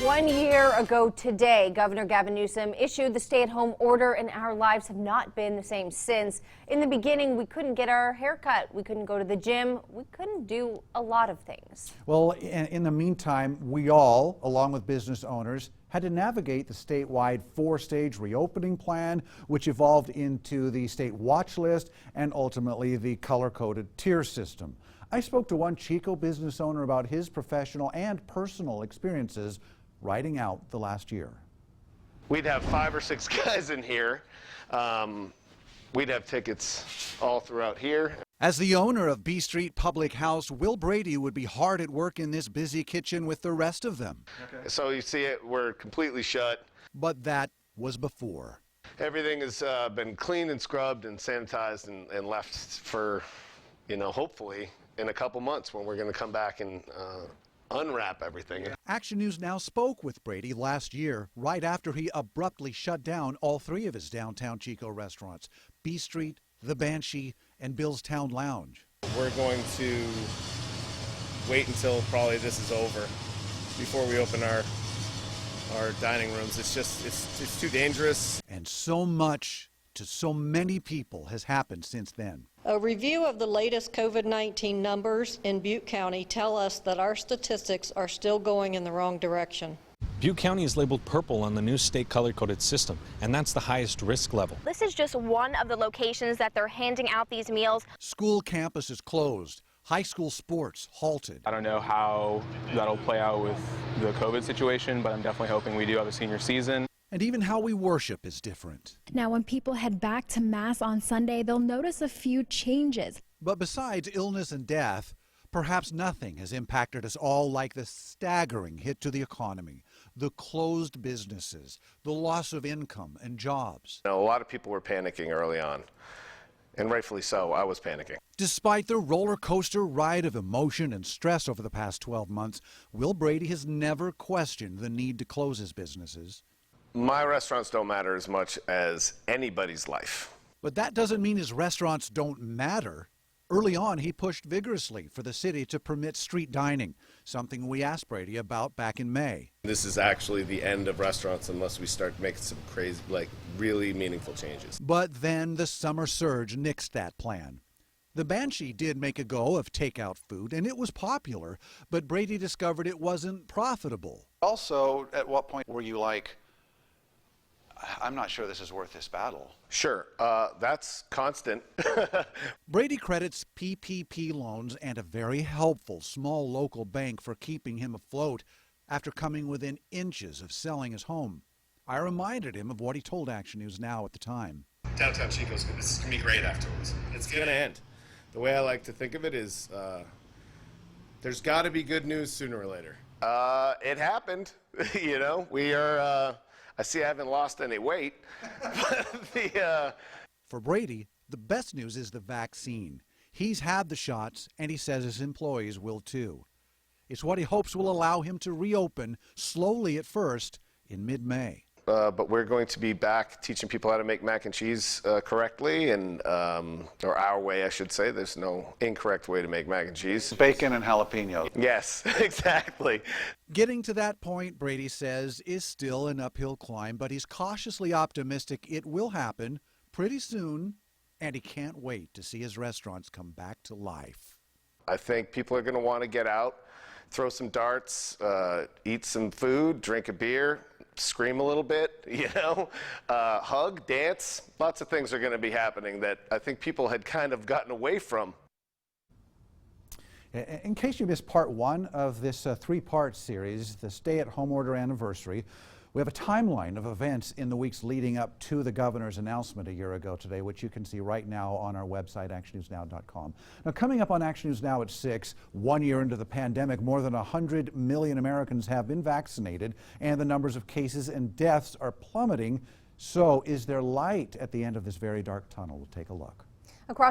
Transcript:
1 year ago today, Governor Gavin Newsom issued the stay-at-home order, and our lives have not been the same since. In the beginning, we couldn't get our hair cut, we couldn't go to the gym, we couldn't do a lot of things. Well, in the meantime, we all, along with business owners, had to navigate the statewide 4-stage reopening plan, which evolved into the state watch list and ultimately the color-coded tier system. I spoke to one Chico business owner about his professional and personal experiences riding out the last year. We'd have 5 or 6 guys in here. We'd have tickets all throughout here. As the owner of B Street Public House, Will Brady would be hard at work in this busy kitchen with the rest of them. Okay. So you see it, we're completely shut. But that was before. Everything has been cleaned and scrubbed and sanitized and left for, hopefully in a couple months when we're going to come back and unwrap everything. Action News Now spoke with Brady last year, right after he abruptly shut down all 3 of his downtown Chico restaurants, B Street, The Banshee, and Bill's Town Lounge. We're going to wait until probably this is over before we open our dining rooms. It's too dangerous. And so much to so many people has happened since then. A review of the latest COVID-19 numbers in Butte County tell us that our statistics are still going in the wrong direction. Butte County is labeled purple on the new state color-coded system, and that's the highest risk level. This is just one of the locations that they're handing out these meals. School campuses closed. High school sports halted. I don't know how that'll play out with the COVID situation, but I'm definitely hoping we do have a senior season. And even how we worship is different. Now, when people head back to Mass on Sunday, they'll notice a few changes. But besides illness and death, perhaps nothing has impacted us all like the staggering hit to the economy, the closed businesses, the loss of income and jobs. A lot of people were panicking early on, and rightfully so. I was panicking. Despite the roller coaster ride of emotion and stress over the past 12 months, Will Brady has never questioned the need to close his businesses. My restaurants don't matter as much as anybody's life. But that doesn't mean his restaurants don't matter. Early on, he pushed vigorously for the city to permit street dining, something we asked Brady about back in May. This is actually the end of restaurants unless we start making some crazy, really meaningful changes. But then the summer surge nixed that plan. The Banshee did make a go of takeout food, and it was popular, but Brady discovered it wasn't profitable. Also, at what point were you like, I'm not sure this is worth this battle? Sure, that's constant. Brady credits PPP loans and a very helpful small local bank for keeping him afloat after coming within inches of selling his home. I reminded him of what he told Action News Now at the time. Downtown Chico's this is going to be great afterwards. It's going to end. The way I like to think of it is there's got to be good news sooner or later. It happened. We are... I see I haven't lost any weight. For Brady, the best news is the vaccine. He's had the shots, and he says his employees will too. It's what he hopes will allow him to reopen, slowly at first, in mid-May. But we're going to be back teaching people how to make mac and cheese correctly, or our way, I should say. There's no incorrect way to make mac and cheese. Bacon and jalapeno. Yes, exactly. Getting to that point, Brady says, is still an uphill climb, but he's cautiously optimistic it will happen pretty soon, and he can't wait to see his restaurants come back to life. I think people are going to want to get out, throw some darts, eat some food, drink a beer, scream a little bit, hug, dance. Lots of things are going to be happening that I think people had kind of gotten away from. In case you missed part 1 of this 3-part series, the stay-at-home order anniversary, we have a timeline of events in the weeks leading up to the governor's announcement a year ago today, which you can see right now on our website, actionnewsnow.com. Now, coming up on Action News Now at 6, 1 year into the pandemic, more than 100 million Americans have been vaccinated, and the numbers of cases and deaths are plummeting. So is there light at the end of this very dark tunnel? We'll take a look. Across